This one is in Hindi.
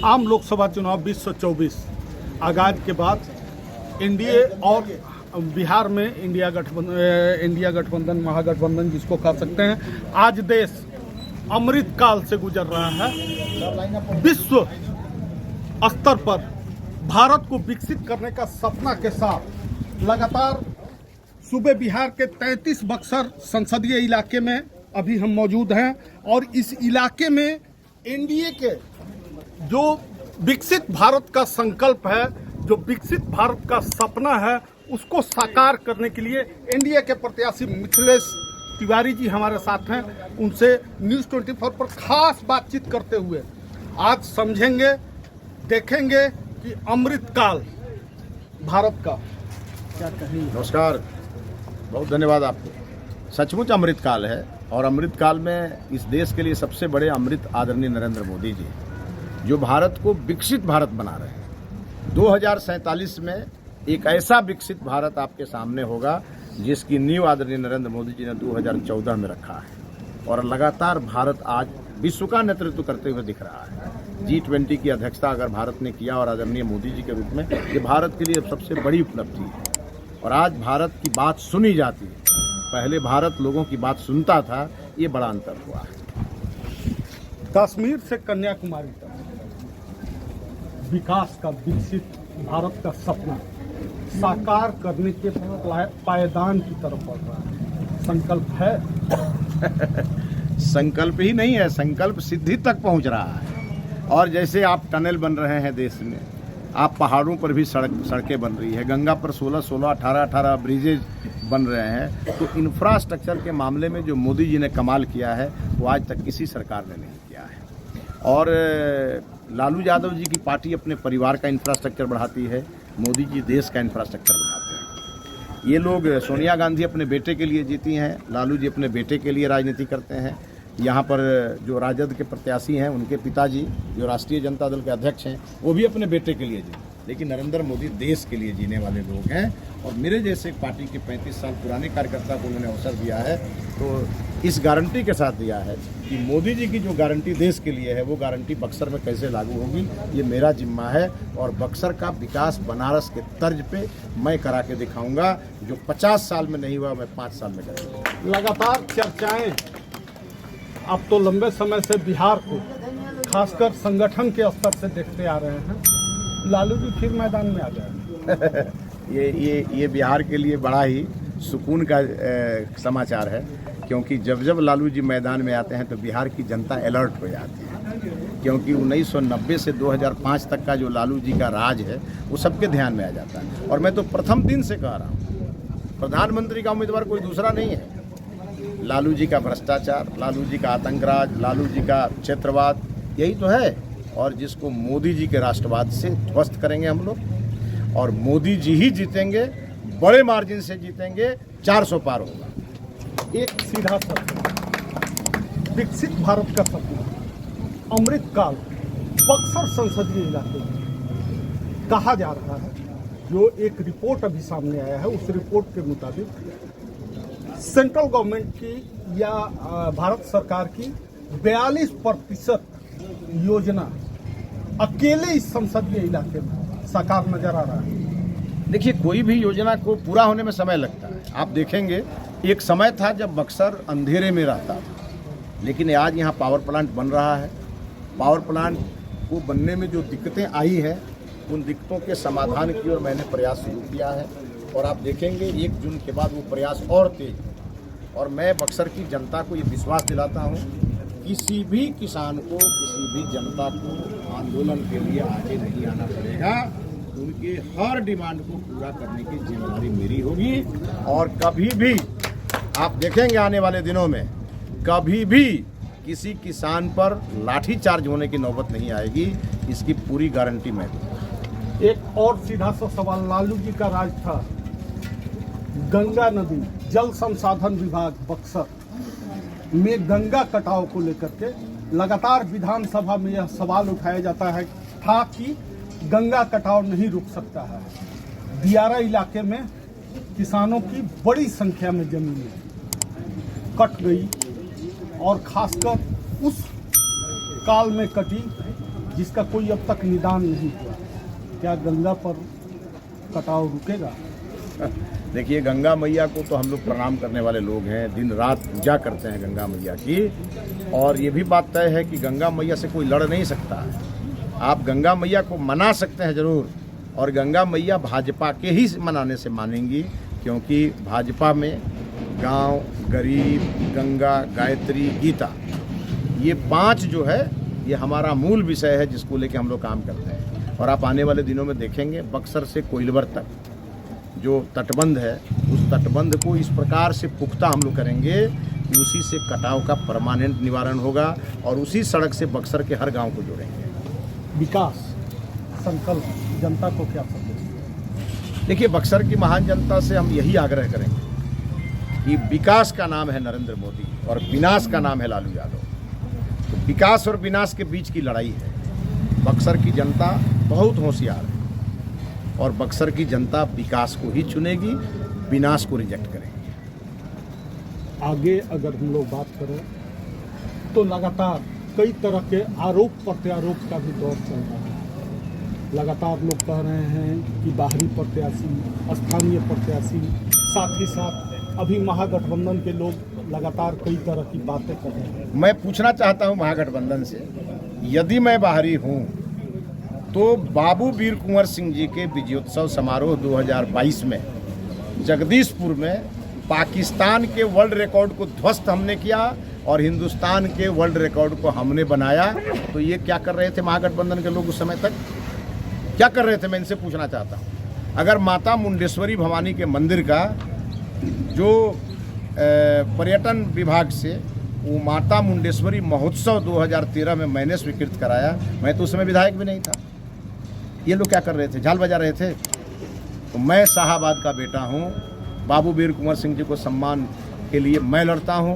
आम लोकसभा चुनाव 2024 आगाज के बाद एनडीए और बिहार में इंडिया गठबंधन महागठबंधन जिसको कह सकते हैं, आज देश अमृत काल से गुजर रहा है। विश्व स्तर पर भारत को विकसित करने का सपना के साथ लगातार सूबे बिहार के 33 बक्सर संसदीय इलाके में अभी हम मौजूद हैं और इस इलाके में एनडीए के जो विकसित भारत का संकल्प है, जो विकसित भारत का सपना है, उसको साकार करने के लिए एनडीए के प्रत्याशी मिथिलेश तिवारी जी हमारे साथ हैं। उनसे न्यूज़ 24 पर खास बातचीत करते हुए आज समझेंगे, देखेंगे कि अमृतकाल भारत का क्या कहेंगे। नमस्कार, बहुत धन्यवाद आपको। सचमुच अमृतकाल है और अमृतकाल में इस देश के लिए सबसे बड़े अमृत आदरणीय नरेंद्र मोदी जी, जो भारत को विकसित भारत बना रहे हैं। 2047 में एक ऐसा विकसित भारत आपके सामने होगा जिसकी नींव आदरणीय नरेंद्र मोदी जी ने 2014 में रखा है और लगातार भारत आज विश्व का नेतृत्व करते हुए दिख रहा है। G20 की अध्यक्षता अगर भारत ने किया और आदरणीय मोदी जी के रूप में, ये भारत के लिए सबसे बड़ी उपलब्धि है और आज भारत की बात सुनी जाती है। पहले भारत लोगों की बात सुनता था, ये बड़ा अंतर हुआ है। कश्मीर से कन्याकुमारी तक विकास का, विकसित भारत का सपना साकार करने के पायदान की तरफ बढ़ रहा है। संकल्प है संकल्प ही नहीं है, संकल्प सिद्धि तक पहुंच रहा है। और जैसे आप टनल बन रहे हैं देश में, आप पहाड़ों पर भी सड़कें बन रही है, गंगा पर 16, 18 ब्रिजेज बन रहे हैं, तो इंफ्रास्ट्रक्चर के मामले में जो मोदी जी ने कमाल किया है वो आज तक किसी सरकार ने नहीं किया है। और लालू यादव जी की पार्टी अपने परिवार का इंफ्रास्ट्रक्चर बढ़ाती है, मोदी जी देश का इंफ्रास्ट्रक्चर बढ़ाते हैं। ये लोग, सोनिया गांधी अपने बेटे के लिए जीती हैं, लालू जी अपने बेटे के लिए राजनीति करते हैं। यहाँ पर जो राजद के प्रत्याशी हैं, उनके पिताजी जो राष्ट्रीय जनता दल के अध्यक्ष हैं, वो भी अपने बेटे के लिए जीते। लेकिन नरेंद्र मोदी देश के लिए जीने वाले लोग हैं और मेरे जैसे पार्टी के 35 साल पुराने कार्यकर्ता को उन्होंने अवसर दिया है, तो इस गारंटी के साथ दिया है कि मोदी जी की जो गारंटी देश के लिए है, वो गारंटी बक्सर में कैसे लागू होगी, ये मेरा जिम्मा है। और बक्सर का विकास बनारस के तर्ज पे मैं करा के दिखाऊंगा। जो 50 साल में नहीं हुआ, मैं 5 साल में करूँगा। लगातार चर्चाएं अब तो लंबे समय से बिहार को खासकर संगठन के स्तर से देखते आ रहे हैं। लालू जी फिर मैदान में आ गए। ये बिहार के लिए बड़ा ही सुकून का समाचार है, क्योंकि जब लालू जी मैदान में आते हैं तो बिहार की जनता अलर्ट हो जाती है। क्योंकि 1990 से 2005 तक का जो लालू जी का राज है, वो सबके ध्यान में आ जाता है। और मैं तो प्रथम दिन से कह रहा हूँ, प्रधानमंत्री का उम्मीदवार कोई दूसरा नहीं है। लालू जी का भ्रष्टाचार, लालू जी का आतंकराज, लालू जी का क्षेत्रवाद, यही तो है। और जिसको मोदी जी के राष्ट्रवाद से ध्वस्त करेंगे हम लोग, और मोदी जी ही जीतेंगे, बड़े मार्जिन से जीतेंगे, 400 पार होगा। एक सीधा सपना, विकसित भारत का सपना, अमृतकाल बक्सर संसदीय इलाके में कहा जा रहा है। जो एक रिपोर्ट अभी सामने आया है, उस रिपोर्ट के मुताबिक सेंट्रल गवर्नमेंट की या भारत सरकार की 42% योजना अकेले इस संसदीय इलाके में साकार नजर आ रहा है। देखिए, कोई भी योजना को पूरा होने में समय लगता है। आप देखेंगे, एक समय था जब बक्सर अंधेरे में रहता था, लेकिन आज यहाँ पावर प्लांट बन रहा है। पावर प्लांट को बनने में जो दिक्कतें आई हैं, उन दिक्कतों के समाधान की ओर मैंने प्रयास शुरू किया है और आप देखेंगे 1 जून के बाद वो प्रयास और तेज। और मैं बक्सर की जनता को ये विश्वास दिलाता हूँ, किसी भी किसान को, किसी भी जनता को आंदोलन के लिए आगे नहीं आना पड़ेगा। उनके हर डिमांड को पूरा करने की जिम्मेदारी मेरी होगी। और कभी भी आप देखेंगे आने वाले दिनों में, कभी भी किसी किसान पर लाठीचार्ज होने की नौबत नहीं आएगी। इसकी पूरी गारंटी मैं दूंगा। एक और सीधा सा सवाल, लालू जी का राज था, गंगा नदी जल संसाधन विभाग बक्सर में गंगा कटाव को लेकर के लगातार विधानसभा में यह सवाल उठाया जाता है था कि गंगा कटाव नहीं रुक सकता है। दियारा इलाके में किसानों की बड़ी संख्या में जमीनें कट गई और खासकर उस काल में कटी जिसका कोई अब तक निदान नहीं हुआ। क्या गंगा पर कटाव रुकेगा? देखिए, गंगा मैया को तो हम लोग प्रणाम करने वाले लोग हैं, दिन रात पूजा करते हैं गंगा मैया की। और ये भी बात तय है कि गंगा मैया से कोई लड़ नहीं सकता। आप गंगा मैया को मना सकते हैं ज़रूर, और गंगा मैया भाजपा के ही मनाने से मानेंगी, क्योंकि भाजपा में गांव, गरीब, गंगा, गायत्री, गीता, ये 5 जो है ये हमारा मूल विषय है जिसको लेके हम लोग काम करते हैं। और आप आने वाले दिनों में देखेंगे बक्सर से कोइलवर तक जो तटबंध है, उस तटबंध को इस प्रकार से पुख्ता हम लोग करेंगे कि उसी से कटाव का परमानेंट निवारण होगा और उसी सड़क से बक्सर के हर गांव को जोड़ेंगे। विकास संकल्प जनता को क्या संदेश? देखिए, बक्सर की महान जनता से हम यही आग्रह करेंगे कि विकास का नाम है नरेंद्र मोदी और विनाश का नाम है लालू यादव। तो विकास और विनाश के बीच की लड़ाई है। बक्सर की जनता बहुत होशियार है और बक्सर की जनता विकास को ही चुनेगी, विनाश को रिजेक्ट करेगी। आगे अगर हम लोग बात करें तो लगातार कई तरह के आरोप प्रत्यारोप का भी दौर चल रहा है। लगातार लोग कह रहे हैं कि बाहरी प्रत्याशी, स्थानीय प्रत्याशी, साथ ही साथ अभी महागठबंधन के लोग लगातार कई तरह की बातें कर रहे हैं। मैं पूछना चाहता हूं महागठबंधन से, यदि मैं बाहरी हूं तो बाबू वीर कुंवर सिंह जी के विजयोत्सव समारोह 2022 में जगदीशपुर में पाकिस्तान के वर्ल्ड रिकॉर्ड को ध्वस्त हमने किया और हिंदुस्तान के वर्ल्ड रिकॉर्ड को हमने बनाया। तो ये क्या कर रहे थे महागठबंधन के लोग उस समय तक? क्या कर रहे थे, मैं इनसे पूछना चाहता हूँ। अगर माता मुंडेश्वरी भवानी के मंदिर का जो पर्यटन विभाग से वो माता मुंडेश्वरी महोत्सव 2013 में मैंने स्वीकृत कराया, मैं तो उस समय विधायक भी नहीं था। ये लोग क्या कर रहे थे? झाल बजा रहे थे। तो मैं शाहाबाद का बेटा हूँ, बाबू वीर कुंवर सिंह जी को सम्मान के लिए मैं लड़ता हूँ।